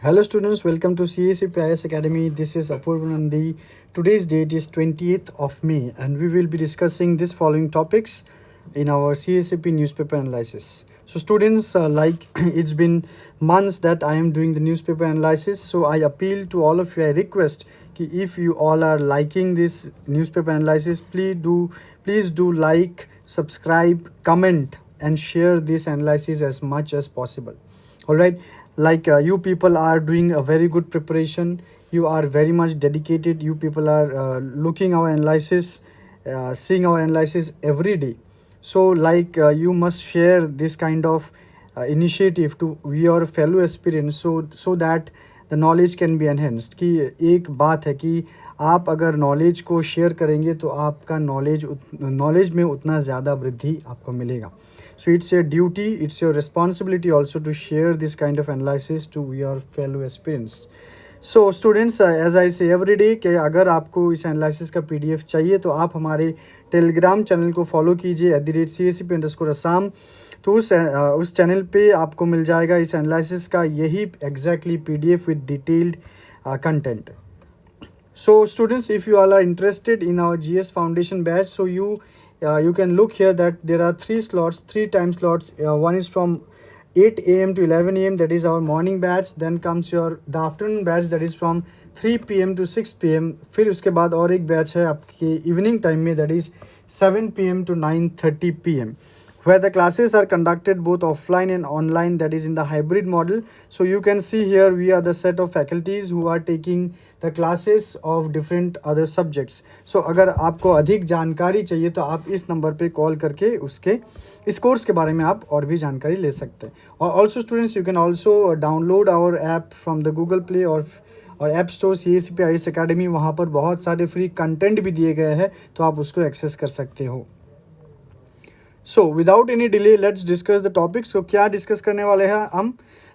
Hello students, welcome to CAC PIS Academy. This is Apurva Nandi. Today's date is 20th of May and we will be discussing this following topics in our CACP newspaper analysis. So students, it's been months that I am doing the newspaper analysis. So I appeal to all of you, I request if you all are liking this newspaper analysis, please do like, subscribe, comment and share this analysis as much as possible. All right, you people are doing a very good preparation, you are very much dedicated, you people are looking our analysis, seeing our analysis every day. So you must share this kind of initiative to your fellow aspirants so that the knowledge can be enhanced. कि एक बात है कि आप अगर knowledge को share करेंगे तो आपका नॉलेज में उतना ज़्यादा वृद्धि आपको मिलेगा. So it's your duty, it's your responsibility also to share this kind of analysis to your fellow aspirants. So students, as I say every day कि अगर आपको इस एनालिसिस का PDF चाहिए तो आप हमारे टेलीग्राम चैनल को फॉलो कीजिए @CACP_Assam. तो उस चैनल पे आपको मिल जाएगा इस एनालिसिस का यही exactly PDF with detailed content. So students, if you all are interested in our GS Foundation batch, so you can look here that there are three time slots. One is from 8 a.m. to 11 a.m. that is our morning batch. Then comes the afternoon batch that is from 3 p.m. to 6 p.m. फिर उसके बाद और एक batch है आपके evening time में, that is 7 p.m. to 9:30 p.m. where the classes are conducted both offline and online, that is in the hybrid model. So you can see here we are the set of faculties who are taking the classes of different other subjects. So अगर आपको अधिक जानकारी चाहिए तो आप इस number पे call करके इस कोर्स के बारे में आप और भी जानकारी ले सकते हैं. और also students, you can also download our app from the Google Play और app store CACP IAS Academy. वहाँ पर बहुत सारे फ्री कंटेंट भी दिए गए हैं तो आप उसको एक्सेस कर सकते हो. So without any delay let's discuss the topics. तो क्या डिस्कस करने वाले हैं हम?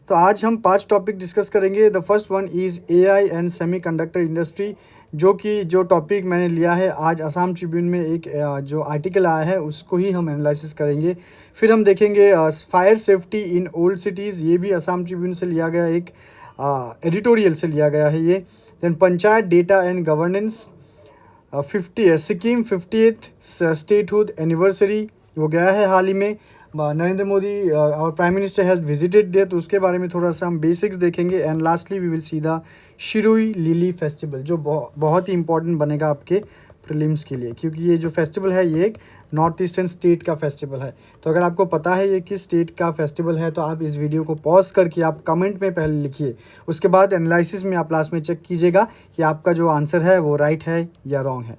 तो आज हम 5 टॉपिक डिस्कस करेंगे. The first one is AI and semiconductor industry, जो टॉपिक मैंने लिया है आज असम ट्रिब्यून में एक जो आर्टिकल आया है उसको ही हम एनालिसिस करेंगे. फिर हम देखेंगे fire safety in old cities, ये भी असम ट्रिब्यून से लिया गया एक एडिटोरियल से लिया गया है ये. Then panchayat data and governance, 50 Sikkim 50th statehood anniversary वो गया है हाल ही में. नरेंद्र मोदी और prime minister has visited there, तो उसके बारे में थोड़ा सा हम बेसिक्स देखेंगे. And lastly we will see the Shirui lily festival, जो बहुत ही इंपॉर्टेंट बनेगा आपके प्रीलिम्स के लिए, क्योंकि ये जो फेस्टिवल है ये एक नॉर्थ ईस्टर्न स्टेट का फेस्टिवल है. तो अगर आपको पता है ये किस स्टेट का फेस्टिवल है तो आप इस वीडियो को पॉज करके आप कमेंट में पहले लिखिए, उसके बाद एनालिसिस में आप लास्ट में चेक कीजिएगा कि आपका जो आंसर है वो राइट है या रॉन्ग है.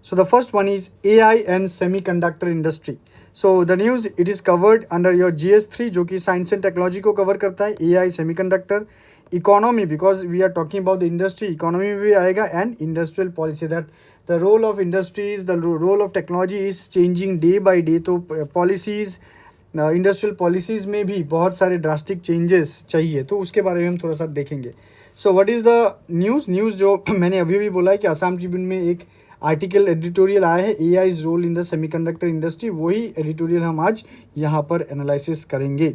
So the first one is AI and semiconductor industry. So the news it is covered under your GS3 जो कि साइंस एंड टेक्नोलॉजी को कवर करता है. AI semiconductor economy, because we are talking about the industry, economy में भी आएगा. And industrial policy, that the role of industries, the role of technology is changing day by day. तो policies, industrial policies में भी बहुत सारे drastic changes चाहिए, तो उसके बारे में हम थोड़ा सा देखेंगे. So what is the news जो मैंने अभी भी बोला है कि असम ट्रिब्यून में एक आर्टिकल एडिटोरियल आया है, AI's role in the semiconductor industry, वही एडिटोरियल हम आज यहाँ पर एनालिसिस करेंगे.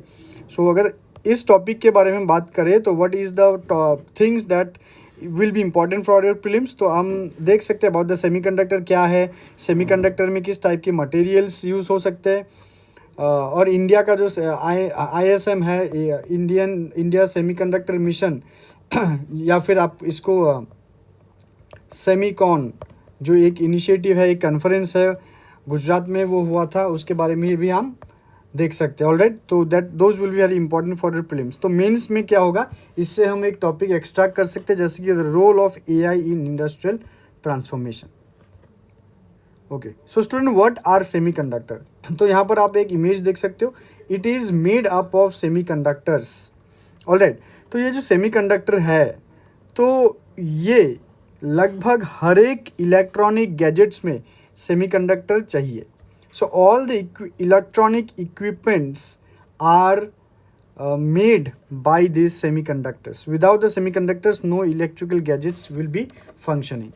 सो अगर इस टॉपिक के बारे में बात करें तो what is the things that will be important for your prelims, तो हम देख सकते हैं अबाउट द सेमीकंडक्टर क्या है, सेमीकंडक्टर में किस टाइप के मटेरियल्स यूज़ हो सकते हैं, और इंडिया का जो ISM है, इंडिया सेमीकंडक्टर मिशन या फिर आप इसको सेमीकॉन जो एक इनिशिएटिव है, एक कॉन्फ्रेंस है गुजरात में वो हुआ था, उसके बारे में भी हम देख सकते हैं. ऑलराइट, तो those will be very important for your prelims. तो मेंस में क्या होगा, इससे हम एक टॉपिक एक्सट्रैक्ट कर सकते हैं, जैसे कि the role of AI in industrial transformation. Okay, so student what are semiconductor. तो यहाँ पर आप एक इमेज देख सकते हो, it is made up of semiconductors. Alright, तो ये जो सेमीकंडक्टर है तो ये लगभग हर एक इलेक्ट्रॉनिक गैजेट्स में सेमीकंडक्टर चाहिए. So all the electronic equipments are made by these semiconductors. Without the semiconductors, no electrical gadgets will be functioning.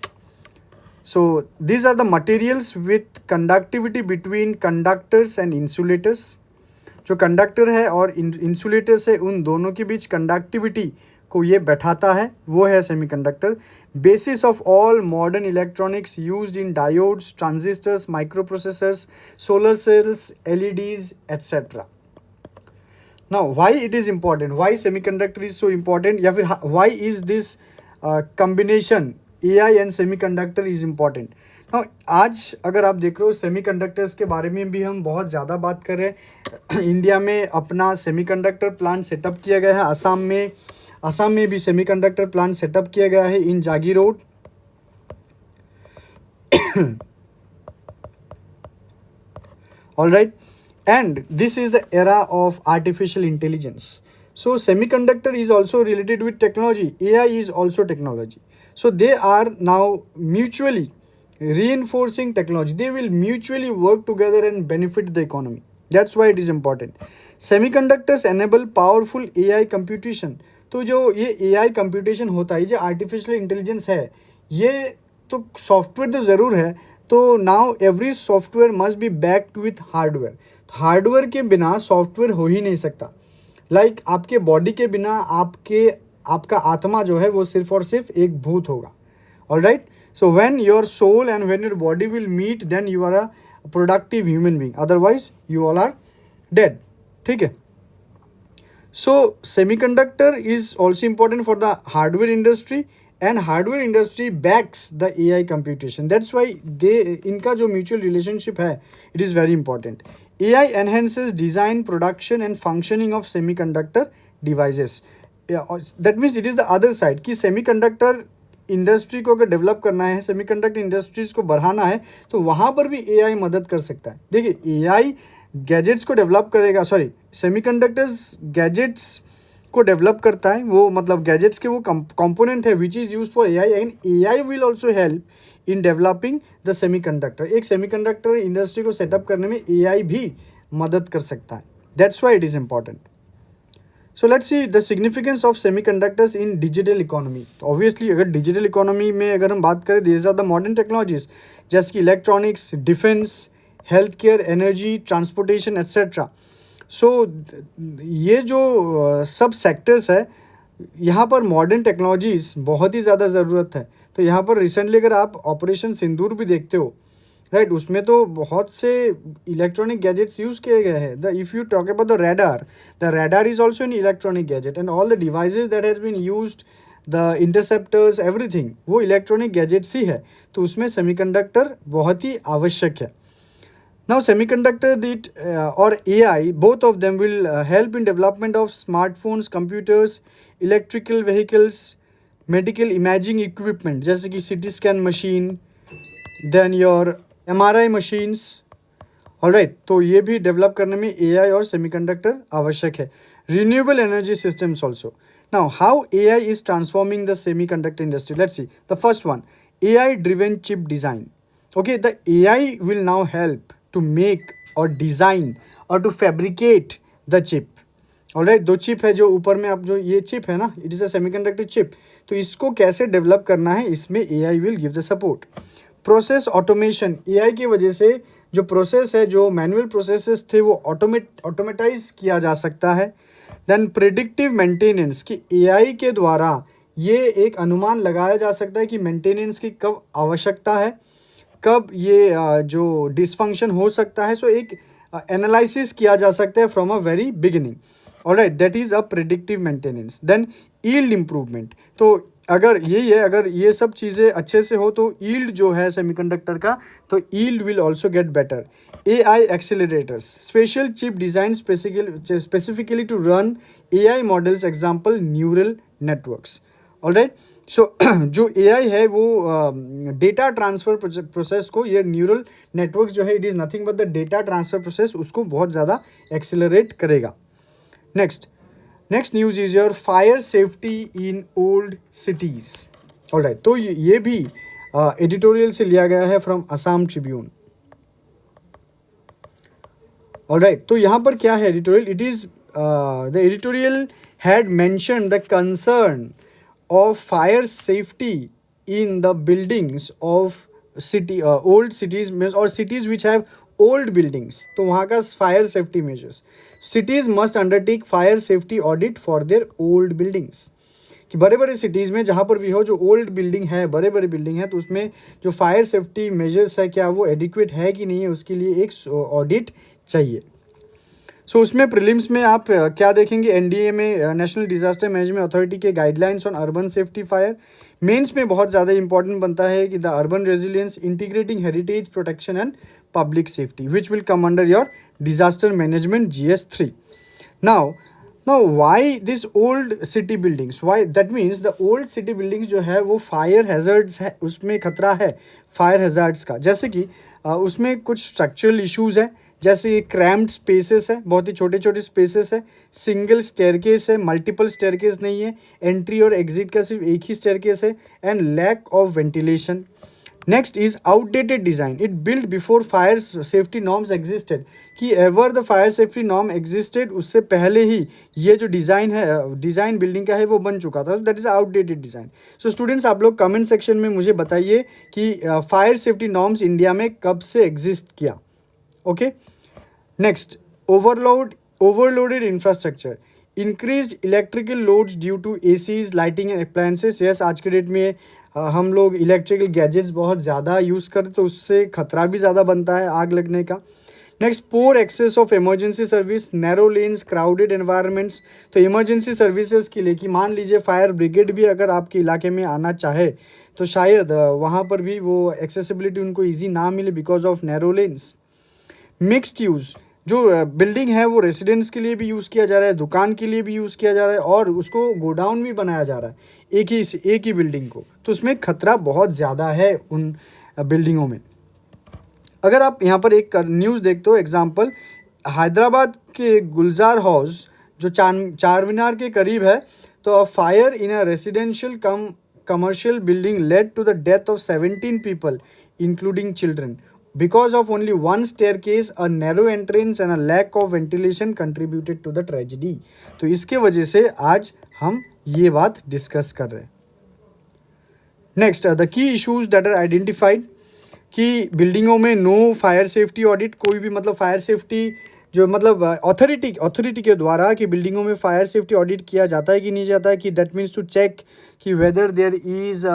So these are the materials with conductivity between conductors and insulators. जो conductor है और insulators है उन दोनों के बीच conductivity को ये बैठाता है, वो है semiconductor. Basis of all modern electronics used in diodes, transistors, microprocessors, solar cells, LEDs etcetera. Now why it is important, why semiconductor is so important, या फिर why is this combination AI and semiconductor is important. Now आज अगर आप देख रहे हो semiconductors के बारे में भी हम बहुत ज़्यादा बात कर रहे हैं। इंडिया में अपना सेमीकंडक्टर प्लांट सेटअप किया गया है, असम में भी सेमीकंडक्टर प्लांट सेटअप किया गया है इन जागी road. All right, and this is the era of artificial intelligence. So semiconductor is also related with technology, AI is also technology, so they are now mutually reinforcing technology, they will mutually work together and benefit the economy. That's why it is important. Semiconductors enable powerful AI computation. तो जो ये AI computation होता है, जो artificial intelligence है, ये तो software तो ज़रूर है, तो now every software must be backed with hardware. Hardware के बिना सॉफ्टवेयर हो ही नहीं सकता। लाइक आपके बॉडी के बिना आपका आत्मा जो है वो सिर्फ और सिर्फ एक भूत होगा। All right, so when your soul and when your body will meet then you are a productive human being, otherwise you all are dead. ठीक है, so semiconductor is also important for the hardware industry and hardware industry backs the AI computation. That's why इनका जो mutual relationship है it is very important. AI enhances design, production and functioning of semiconductor devices. That means it is the other side कि semiconductor industry को अगर develop करना है, semiconductor industries को बढ़ाना है, तो वहाँ पर भी AI मदद कर सकता है। देखिए AI गैजेट्स को डेवलप करेगा, सॉरी सेमीकंडक्टर्स गैजेट्स को डेवलप करता है, वो मतलब गैजेट्स के वो कंपोनेंट है which is use for AI and AI will also help in developing the semiconductor. एक सेमीकंडक्टर इंडस्ट्री को सेटअप करने में AI भी मदद कर सकता है। That's why it is important. So let's see the significance of semiconductors in digital economy. तो ऑब्वियसली अगर डिजिटल इकोनॉमी में अगर हम बात करें, these are the modern technologies जैसे कि electronics, defence, health care, energy, transportation etcetera. So ये जो सब सेक्टर्स है, यहाँ पर मॉडर्न टेक्नोलॉजीज बहुत ही ज़्यादा ज़रूरत है। तो यहाँ पर रिसेंटली अगर आप ऑपरेशन सिंदूर भी देखते हो, राइट, उसमें तो बहुत से इलेक्ट्रॉनिक गैजेट्स यूज़ किए गए हैं। The if you talk about the radar is also an electronic gadget and all the devices that has been used, the interceptors, everything वो इलेक्ट्रॉनिक गैजेट्स ही है। तो उसमें सेमीकंडक्टर बहुत ही आवश्यक है। Now semiconductor or AI, both of them will help in development of smartphones, computers, electrical vehicles, medical imaging equipment जैसे कि CT scan machine, then your MRI machines. Alright, तो ये भी डेवलप करने में AI और semiconductor आवश्यक है। Renewable energy systems also. Now how AI is transforming the semiconductor industry? Let's see. The first one, AI driven chip design. Okay, the AI will now help to make or design or to fabricate the chip. Alright, दो chip है जो ऊपर में, आप जो ये chip है ना, it is a semiconductor chip. तो इसको कैसे डेवलप करना है, इसमें AI will give the support. Process automation, AI की वजह से जो प्रोसेस है, जो मैनुअल प्रोसेसेस थे वो ऑटोमेटाइज किया जा सकता है। देन प्रिडिक्टिव मेंटेनेंस, कि AI के द्वारा ये एक अनुमान लगाया जा सकता है कि मेंटेनेंस की कब आवश्यकता है, कब ये जो डिसफंक्शन हो सकता है। सो एक एनालिसिस किया जा सकता है from a very beginning. Alright, that is a predictive maintenance. Then yield improvement, तो अगर यही है, अगर ये सब चीज़ें अच्छे से हो तो यील्ड जो है सेमीकंडक्टर का, तो yield will also get better. AI accelerators, special chip design specifically to run AI models, example neural networks. All right, so जो AI है वो डेटा ट्रांसफ़र प्रोसेस को, ये न्यूरल नेटवर्क जो है, it is nothing but the data transfer process, उसको बहुत ज़्यादा एक्सेलरेट करेगा। Next news is your fire safety in old cities. Alright, तो ये भी एडिटोरियल से लिया गया है फ्रॉम असम ट्रिब्यून। ऑलराइट, तो यहाँ पर क्या है editorial, it is the editorial had mentioned the concern of fire safety in the buildings of city old cities or cities which have old buildings, तो वहाँ का fire safety measures, cities must undertake fire safety audit for their old buildings, कि बड़े बड़े cities में जहाँ पर भी हो जो ओल्ड बिल्डिंग है, बड़े बड़े बिल्डिंग है, तो उसमें जो फायर सेफ्टी मेजर्स है क्या वो एडिक्वेट है कि नहीं है, उसके लिए एक ऑडिट चाहिए। सो उसमें प्रीलिम्स में आप क्या देखेंगे, एनडीए में नेशनल डिजास्टर मैनेजमेंट अथॉरिटी के guidelines on urban safety fire. Mains में बहुत ज़्यादा इंपॉर्टेंट बनता है कि the urban resilience integrating heritage protection and public safety which will come under your disaster management GS3। Now why this old city buildings, why that means the old city buildings जो है वो fire hazards है, उसमें खतरा है fire hazards का, जैसे कि उसमें कुछ स्ट्रक्चरल इश्यूज़ है, जैसे ये क्रैम्ड स्पेसेस है, बहुत ही छोटे छोटे स्पेसेस है, सिंगल स्टेयरकेस है, मल्टीपल स्टेयरकेस नहीं है, एंट्री और एग्जिट का सिर्फ एक ही स्टेयरकेस है, and lack of ventilation. Next is outdated design, it build before fire safety norms existed, कि ever the fire safety norm existed, उससे पहले ही ये जो डिज़ाइन है, डिज़ाइन बिल्डिंग का है वो बन चुका था, that is outdated design. So students आप लोग कमेंट सेक्शन में मुझे बताइए कि फायर सेफ्टी नॉर्म्स इंडिया में कब से एग्जिस्ट किया। Okay, next overloaded infrastructure, increased electrical loads due to ACs, lighting and appliances। Yes, आज के डेट में हम लोग इलेक्ट्रिकल गैजेट्स बहुत ज़्यादा यूज़ करते, तो उससे खतरा भी ज़्यादा बनता है आग लगने का। Next, poor access of emergency service, narrow lanes, crowded environments. तो इमरजेंसी सर्विसेज के लिए कि मान लीजिए फायर ब्रिगेड भी अगर आपके इलाके में आना चाहे तो शायद वहाँ पर भी वो एक्सेसिबिलिटी उनको ईजी ना मिले because of narrow lens. Mixed use, जो बिल्डिंग है वो रेसिडेंट्स के लिए भी यूज़ किया जा रहा है, दुकान के लिए भी यूज़ किया जा रहा है, और उसको गोडाउन भी बनाया जा रहा है एक ही बिल्डिंग को, तो उसमें खतरा बहुत ज़्यादा है उन बिल्डिंगों में। अगर आप यहाँ पर एक न्यूज़ देखते हो, एग्जांपल हैदराबाद के गुलजार हाउस जो चार मीनार के करीब है, तो fire in a residential commercial building led to the death of 17 people including children because of only one staircase, a narrow entrance and a lack of ventilation contributed to the tragedy। तो इसके वजह से आज हम ये बात discuss कर रहे हैं। Next, the key issues that are identified, कि बिल्डिंगों में नो फायर सेफ्टी ऑडिट, कोई भी मतलब फायर सेफ्टी जो मतलब अथॉरिटी के द्वारा कि बिल्डिंगों में फायर सेफ्टी ऑडिट किया जाता है कि नहीं जाता है, कि दैट मीन्स टू चेक कि whether there is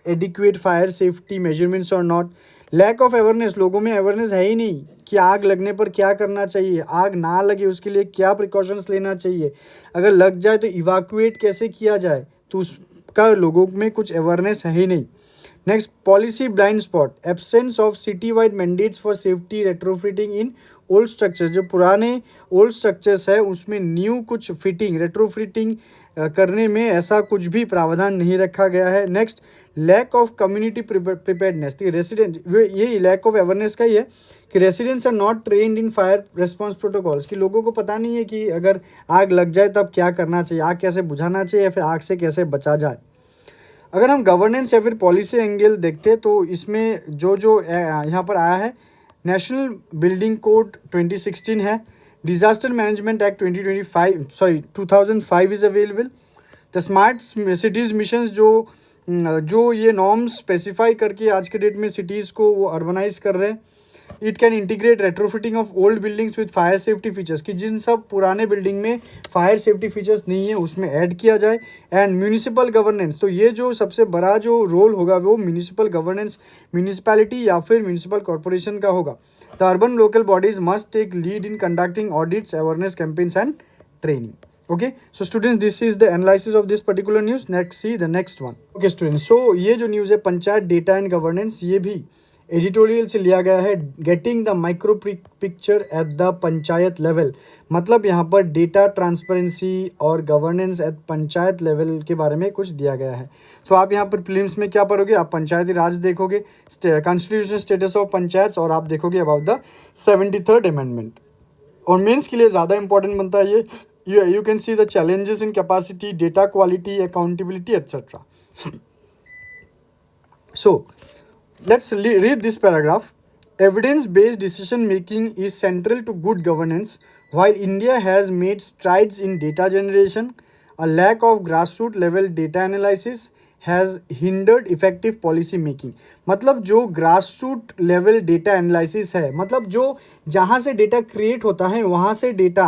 adequate fire safety measurements और नॉट। लैक ऑफ अवेयरनेस, लोगों में अवेयरनेस है ही नहीं कि आग लगने पर क्या करना चाहिए, आग ना लगे उसके लिए क्या प्रिकॉशंस लेना चाहिए, अगर लग जाए तो इवैक्यूएट कैसे किया जाए, तो उसका लोगों में कुछ अवेयरनेस है ही नहीं। Next, policy blind spot, absence of city wide mandates for safety retrofitting in old structures, जो पुराने ओल्ड स्ट्रक्चर्स है उसमें न्यू कुछ फिटिंग रेट्रोफिटिंग करने में ऐसा कुछ भी प्रावधान नहीं रखा गया है। Next, lack of community preparedness, resident, ये लैक ऑफ अवेयरनेस का ही है कि residents are not trained in fire response protocols, कि लोगों को पता नहीं है कि अगर आग लग जाए तब क्या करना चाहिए, आग कैसे बुझाना चाहिए या फिर आग से कैसे बचा जाए। अगर हम गवर्नेंस या फिर पॉलिसी एंगल देखते हैं तो इसमें जो यहाँ पर आया है, नेशनल बिल्डिंग कोड 2016 है, disaster management act 2005 is available, the smart cities missions जो ये नॉर्म्स स्पेसिफाई करके आज के डेट में सिटीज़ को वो अर्बनाइज कर रहे हैं। It can integrate retrofitting of old buildings with fire safety features, कि जिन सब पुराने बिल्डिंग में फायर सेफ्टी फीचर्स नहीं है उसमें ऐड किया जाए। एंड म्यूनिसिपल गवर्नेंस, तो ये जो सबसे बड़ा जो रोल होगा वो म्यूनिसिपल गवर्नेंस, म्यूनिसिपैलिटी या फिर म्यूनिसिपल कॉर्पोरेशन का होगा। The urban local bodies must take lead in conducting audits, awareness campaigns and training. Okay, so students, this is the analysis of this particular news. Next, see the next one. Okay students, so ये जो news है panchayat data and governance, ये भी editorial से लिया गया है, getting the micro picture at the panchayat level, मतलब यहाँ पर डेटा ट्रांसपेरेंसी और गवर्नेंस एट पंचायत लेवल के बारे में कुछ दिया गया है। तो आप यहाँ पर प्रीलिम्स में क्या पढ़ोगे, आप पंचायती राज देखोगे, कॉन्स्टिट्यूशन स्टेटस ऑफ पंचायत, और आप देखोगे अबाउट द 73rd अमेंडमेंट। और मेंस के लिए ज़्यादा इंपॉर्टेंट बनता है ये, you can see the challenges in capacity, data quality, accountability, etc. So let's read this paragraph. Evidence-based decision making is central to good governance. While India has made strides in data generation, a lack of grassroots level data analysis has hindered effective policy making. मतलब जो grass root level data analysis है, मतलब जो जहाँ से data create होता है वहाँ से डेटा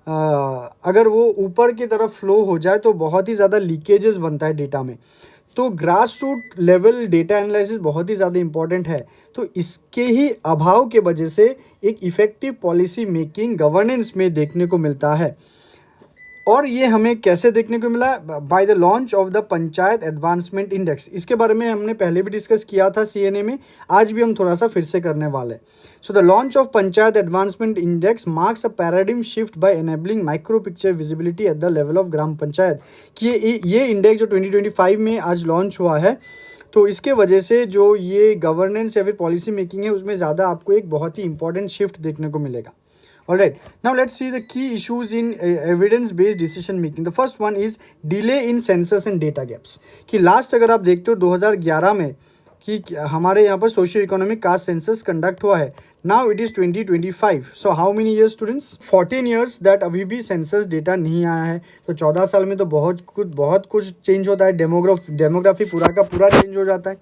अगर वो ऊपर की तरफ फ्लो हो जाए तो बहुत ही ज़्यादा लीकेजेस बनता है डेटा में। तो grass root level data analysis बहुत ही ज़्यादा इंपॉर्टेंट है। तो इसके ही अभाव के वजह से एक इफ़ेक्टिव पॉलिसी मेकिंग गवर्नेंस में देखने को मिलता है। और ये हमें कैसे देखने को मिला? By the launch of the panchayat advancement index. इसके बारे में हमने पहले भी डिस्कस किया था सीएनए में, आज भी हम थोड़ा सा फिर से करने वाले हैं। So the launch of Panchayat advancement index marks a paradigm shift by enabling micro picture visibility at the level of gram panchayat. कि ये इंडेक्स जो 2025 में आज लॉन्च हुआ है, तो इसके वजह से जो ये गवर्नेंस या फिर पॉलिसी मेकिंग है उसमें ज़्यादा आपको एक बहुत ही इंपॉर्टेंट शिफ्ट देखने को मिलेगा। Alright, now let's see the key issues in evidence-based decision making. The first one is delay in census and data gaps. कि लास्ट अगर आप देखते हो 2011 में कि हमारे यहाँ पर socio economic caste census conduct हुआ है। Now it is 2025. So how many years students? 14 years that अभी भी सेंसस डेटा नहीं आया है। तो 14 साल में तो बहुत कुछ चेंज होता है। डेमोग्राफी पूरा का पूरा चेंज हो जाता है।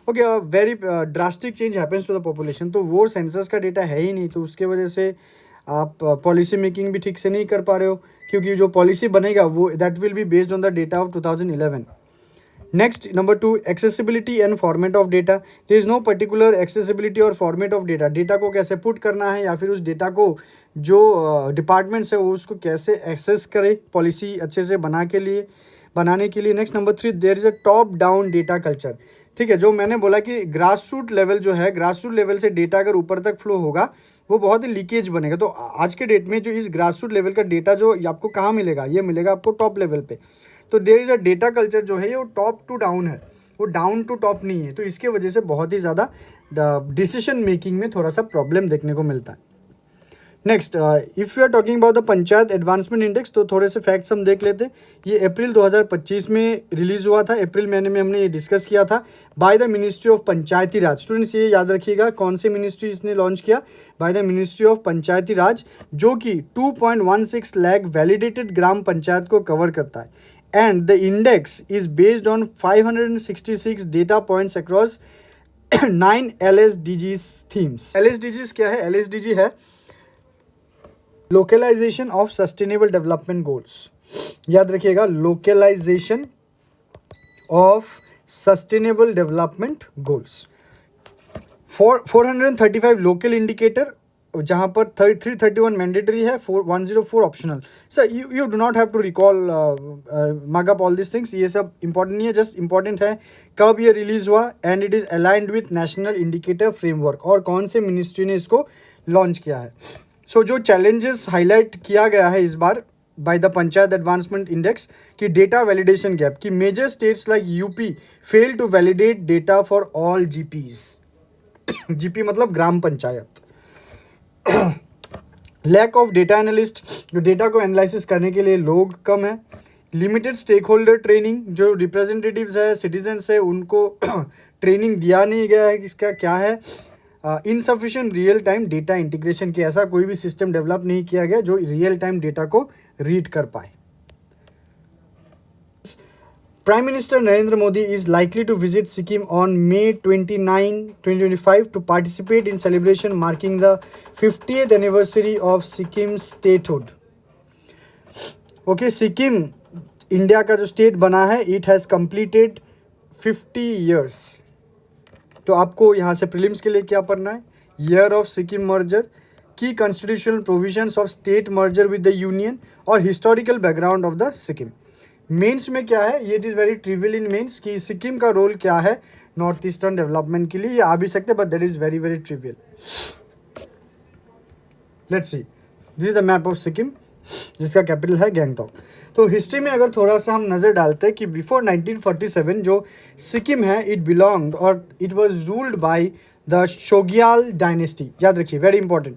Okay, very drastic change happens to the population. तो वो सेंसस का डेटा है ही नहीं, तो उसके वजह से आप पॉलिसी मेकिंग भी ठीक से नहीं कर पा रहे हो, क्योंकि जो पॉलिसी बनेगा वो that will be based on the data of 2011। Next, number 2, accessibility and format of data. There is no particular accessibility और फॉर्मेट ऑफ डेटा। डेटा को कैसे पुट करना है या फिर उस डेटा को जो डिपार्टमेंट्स है वो उसको कैसे एक्सेस करे पॉलिसी अच्छे से बनाने के लिए। Next, number 3, there is a top down data culture. ठीक है, जो मैंने बोला कि ग्रास रूट लेवल जो है, ग्रास रूट लेवल से डेटा अगर ऊपर तक फ्लो होगा वो बहुत ही लीकेज बनेगा। तो आज के डेट में जो इस ग्रास रूट लेवल का डेटा जो आपको कहाँ मिलेगा? ये मिलेगा आपको टॉप लेवल पे। तो there is a data culture जो है वो टॉप टू डाउन है, वो डाउन टू टॉप नहीं है। तो इसके वजह से बहुत ही ज़्यादा डिसीजन मेकिंग में थोड़ा सा प्रॉब्लम देखने को मिलता है। Next, if you are talking about the panchayat advancement index, तो थोड़े से फैक्ट्स हम देख लेते हैं। ये अप्रैल 2025 में रिलीज़ हुआ था। अप्रैल महीने में हमने ये डिस्कस किया था by the ministry of Panchayati Raj. Students ये याद रखिएगा कौन से मिनिस्ट्री इसने लॉन्च किया? बाय द मिनिस्ट्री ऑफ पंचायती राज, जो कि 2.16 लाख वैलिडेटेड ग्राम पंचायत को कवर करता है। And the index is based on 566 data points across 9 LSDGs themes. LSDGs क्या है? LSDG है localization of sustainable development goals. याद रखिएगा, localization of sustainable development goals. 435 local indicator, जहाँ पर 331 मैंडेटरी है, 104 optional. Sir you do not have to recall mug up all this things. ये सब इंपॉर्टेंट नहीं है, जस्ट इंपॉर्टेंट है कब ये रिलीज़ हुआ and it is aligned with national indicator framework, और कौन से मिनिस्ट्री ने इसको लॉन्च किया है। सो जो चैलेंजेस हाईलाइट किया गया है इस बार by the panchayat advancement index की डेटा वैलिडेशन गैप, की major states like UP fail to validate data for all GPs. GP मतलब ग्राम panchayat. Lack of data analyst, जो डेटा को एनालिसिस करने के लिए लोग कम है। लिमिटेड स्टेक होल्डर ट्रेनिंग, जो रिप्रेजेंटेटिव्स है, सिटीजन्स है, उनको ट्रेनिंग दिया नहीं गया है इसका क्या है। Insufficient real time data integration, की ऐसा कोई भी सिस्टम डेवलप नहीं किया गया जो रियल टाइम डेटा को रीड कर पाए। Prime Minister Narendra Modi is likely to visit Sikkim on May 29, 2025 to participate in celebration marking the 50th anniversary of Sikkim's statehood. Okay, Sikkim India का जो स्टेट बना है, it has completed 50 years. तो आपको यहाँ से प्रीलिम्स के लिए क्या पढ़ना है? ईयर ऑफ सिक्किम मर्जर, की constitutional provisions of state merger with the union, और historical background of the Sikkim. Mains में क्या है? ये it is very trivial in mains कि सिक्किम का रोल क्या है नॉर्थ ईस्टर्न डेवलपमेंट के लिए। ये आ भी सकते, but that is very very trivial. Let's see, this is the map of Sikkim, जिसका कैपिटल है गैंगटॉक। तो हिस्ट्री में अगर थोड़ा सा हम नज़र डालते हैं कि बिफोर 1947 जो सिक्किम है, इट बिलोंग्ड और it was ruled by the Chogyal dynasty. याद रखिए, वेरी इंपॉर्टेंट।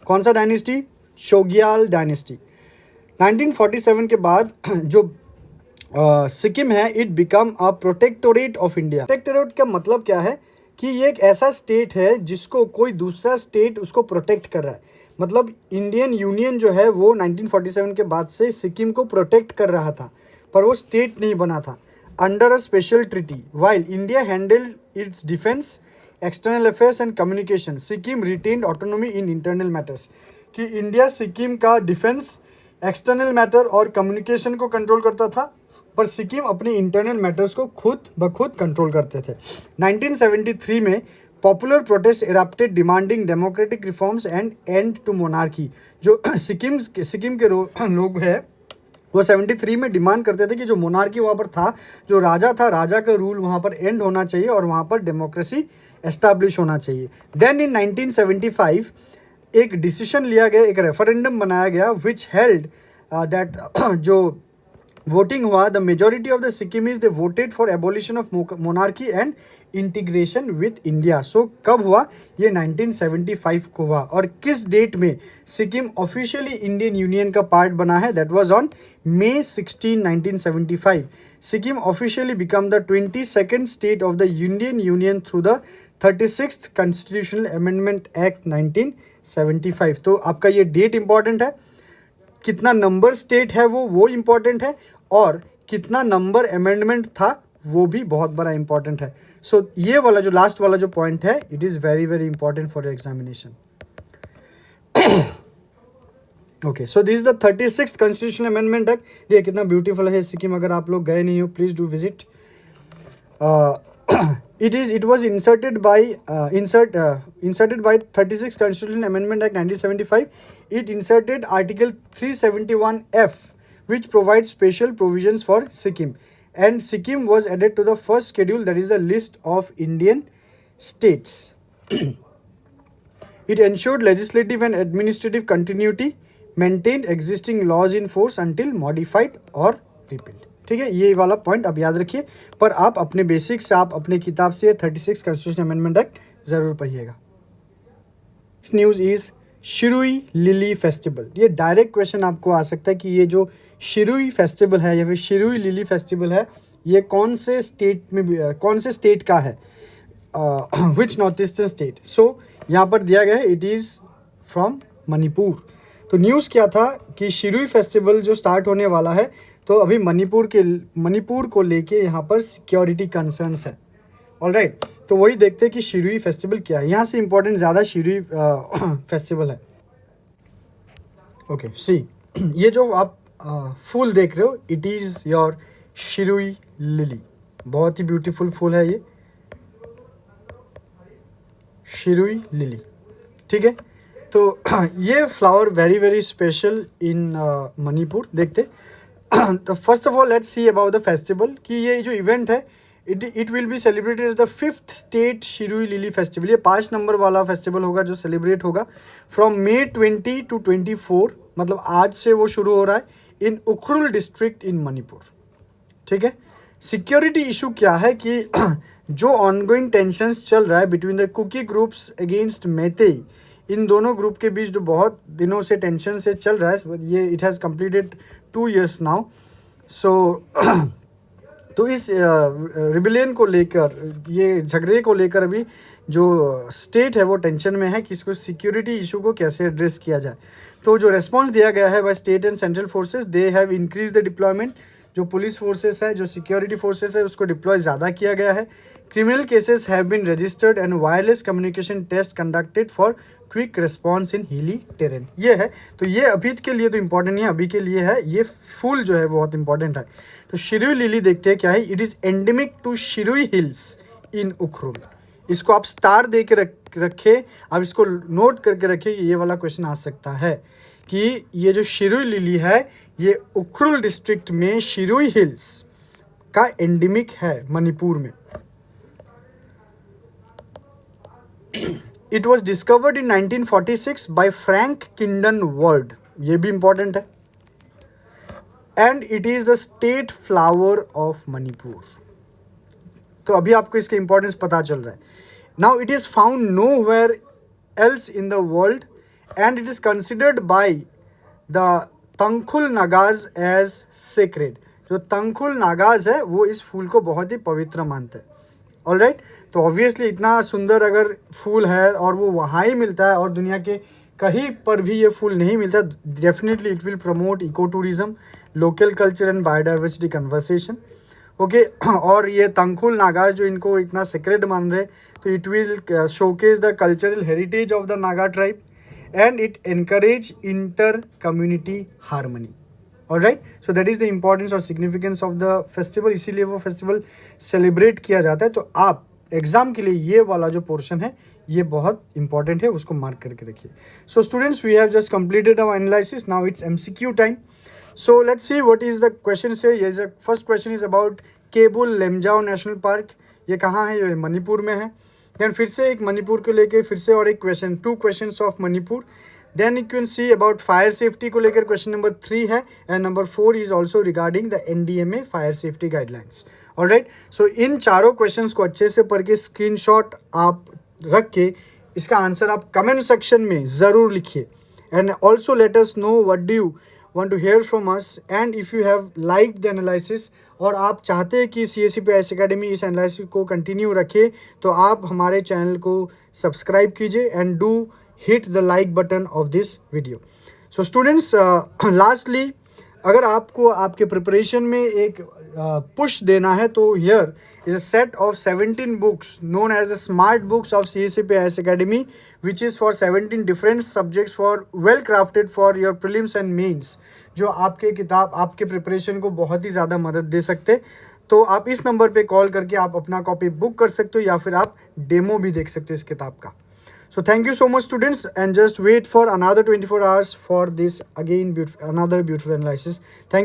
कौन सा डायनेस्टी? शोग्याल डायनेस्टी। 1947 के बाद जो सिक्किम है, it become a protectorate of India. Protectorate का मतलब क्या है? कि ये एक ऐसा स्टेट है जिसको कोई दूसरा स्टेट उसको प्रोटेक्ट कर रहा है। मतलब इंडियन यूनियन जो है वो 1947 के बाद से सिक्किम को प्रोटेक्ट कर रहा था, पर वो स्टेट नहीं बना था। under a special treaty. While India handled its defense, external affairs and communication, Sikkim retained autonomy in internal matters. कि इंडिया सिक्किम का डिफेंस, एक्सटर्नल मैटर और कम्युनिकेशन को कंट्रोल करता था, पर सिक्किम अपने इंटरनल मैटर्स को खुद ब खुद कंट्रोल करते थे. 1973 में popular protest erupted demanding democratic reforms and end to monarchy. जो सिक्किम के लोग हैं वो 73 में डिमांड करते थे कि जो मोनार्की वहाँ पर था, जो राजा था, राजा का रूल वहाँ पर एंड होना चाहिए और वहाँ पर डेमोक्रेसी एस्टैब्लिश होना चाहिए. देन इन 1975 एक डिसीजन लिया गया, एक रेफरेंडम बनाया गया विच हेल्ड दैट जो वोटिंग हुआ, the majority of the Sikkimese they voted for abolition of monarchy and integration with India. So कब हुआ? ये 1975 को हुआ. और किस डेट में सिक्किम ऑफिशियली इंडियन यूनियन का पार्ट बना है? That was on May 16, 1975. Sikkim officially became the 22nd state of the Indian Union through the 36th Constitutional Amendment Act 1975. तो आपका ये डेट इंपॉर्टेंट है, कितना नंबर स्टेट है वो इंपॉर्टेंट है, और कितना नंबर अमेंडमेंट था वो भी बहुत बड़ा इंपॉर्टेंट है. सो ये वाला जो लास्ट वाला जो पॉइंट है, it is very very important for examination. Okay, so this is the 36th constitutional amendment act. देखिए कितना ब्यूटीफुल है सिक्किम. अगर आप लोग गए नहीं हो, please do visit. It was inserted by 36th Constitutional Amendment Act 1975. It inserted Article 371F, which provides special provisions for Sikkim, and Sikkim was added to the first schedule, that is the list of Indian states. It ensured legislative and administrative continuity, maintained existing laws in force until modified or repealed. ठीक है, ये वाला point आप याद रखिए, पर आप अपने बेसिक से, आप अपने किताब से 36 कॉन्स्टिट्यूशन अमेंडमेंट एक्ट जरूर पढ़िएगा. इस news is Shirui lily festival. ये डायरेक्ट क्वेश्चन आपको आ सकता है कि ये जो शिरुई फेस्टिवल है या फिर शिरुई लिली फेस्टिवल है, ये कौन से स्टेट का है, विच नॉर्थ ईस्टर्न स्टेट. सो यहाँ पर दिया गया है, इट इज़ फ्रॉम मणिपुर. तो न्यूज़ क्या था कि शिरुई फेस्टिवल जो स्टार्ट होने वाला है, तो अभी मणिपुर को लेके यहाँ पर सिक्योरिटी कंसर्न्स है. ऑलराइट, तो वही देखते हैं कि शिरुई फेस्टिवल क्या है. यहाँ से इंपॉर्टेंट ज़्यादा शिरुई फेस्टिवल है. ओके, सी ये जो आप फूल देख रहे हो, it is your Shirui lily. बहुत ही ब्यूटीफुल फूल है ये शिरुई लिली. ठीक है, तो ये flower very very special in Manipur. देखते तो first of all let's see about the festival कि ये जो इवेंट है, it will be celebrated as the 5th state Shirui lily festival. ये 5 नंबर वाला फेस्टिवल होगा जो सेलिब्रेट होगा फ्रॉम May 20 to 24, मतलब आज से वो शुरू हो रहा है, इन उखरुल डिस्ट्रिक्ट इन मणिपुर. ठीक है, सिक्योरिटी इशू क्या है कि जो ऑनगोइंग टेंशंस चल रहा है between the Kuki groups against Meitei, इन दोनों ग्रुप के बीच जो बहुत दिनों से टेंशन से चल रहा है, ये it has completed 2 years now. So तो इस रिबिलियन को लेकर, ये झगड़े को लेकर अभी जो स्टेट है वो टेंशन में है कि इसको सिक्योरिटी इशू को कैसे एड्रेस किया जाए. तो जो रेस्पॉन्स दिया गया है by state and central forces, they have increase the deployment. जो पुलिस फोर्सेस है, जो सिक्योरिटी फोर्सेस है, उसको डिप्लॉय ज़्यादा किया गया है. Criminal cases have been registered and wireless communication test conducted for quick response in hilly terrain. ये है, तो ये अभी के लिए तो इंपॉर्टेंट नहीं है, अभी के लिए है. ये फूल जो है बहुत इंपॉर्टेंट है. तो शिरुई लिली देखते हैं क्या है. It is endemic to Shirui hills in Ukhrul. इसको आप स्टार दे के रखे, आप इसको नोट करके रखिए. ये वाला क्वेश्चन आ सकता है कि ये जो शिरुई लिली है, ये उखरुल डिस्ट्रिक्ट में शिरुई हिल्स का एंडेमिक है मणिपुर में. It was discovered in 1946 by Frank Kingdon Ward. ये भी इंपॉर्टेंट है. And it is the state flower of Manipur. तो अभी आपको इसका इंपॉर्टेंस पता चल रहा है. Now it is found nowhere else in the world and it is considered by the Tangkhul Nagas as sacred. जो तंगखुल नागाज है वो इस फूल को बहुत ही पवित्र मानते हैं. ऑलराइट, तो ऑब्वियसली इतना सुंदर अगर फूल है और वो वहाँ ही मिलता है और दुनिया के कहीं पर भी ये फूल नहीं मिलता, definitely it will promote eco tourism, local culture and biodiversity conservation. Okay और ये तंगखुल नागाज जो इनको इतना सेक्रेड मान रहे, तो it will showcase the cultural heritage of the Naga tribe and it encourage inter community harmony. Alright, so that is the importance और significance of the festival, इसीलिए वो फेस्टिवल सेलिब्रेट किया जाता है. तो आप एग्जाम के लिए ये वाला जो पोर्शन है ये बहुत इंपॉर्टेंट है, उसको मार्क करके रखिए. So students, we have just completed our analysis. Now it's MCQ time. So let's see what is the questions here. Yes, the first question is about Keibul Lamjao national park. ये कहाँ है? ये मणिपुर में है. देन फिर से एक मणिपुर को लेके फिर से और एक question, 2 questions of Manipur. Then you can see about fire safety को लेकर क्वेश्चन नंबर 3 है and number 4 is also regarding the NDMA fire safety guidelines. All right, so इन चारों क्वेश्चंस को अच्छे से पढ़ के स्क्रीनशॉट आप रख के इसका आंसर आप कमेंट सेक्शन में ज़रूर लिखिए. And also let us know what do you want to hear from us, and if you have liked the analysis और आप चाहते हैं कि CSCP Academy इस एनालिसिस को कंटिन्यू रखे, तो आप हमारे चैनल को सब्सक्राइब कीजिए and do hit the like button of this video. So students, lastly अगर आपको आपके प्रिपरेशन में एक पुश देना है, तो here is a set of 17 books known as the smart books of CSCP Academy, which is for 17 different subjects for well crafted for your prelims and mains, जो आपके किताब आपके प्रिपरेशन को बहुत ही ज़्यादा मदद दे सकते. तो आप इस नंबर पे कॉल करके आप अपना कॉपी बुक कर सकते हो या फिर आप डेमो भी देख सकते हो इस किताब का. So thank you so much students, and just wait for another 24 hours for this again another beautiful analysis. Thank you.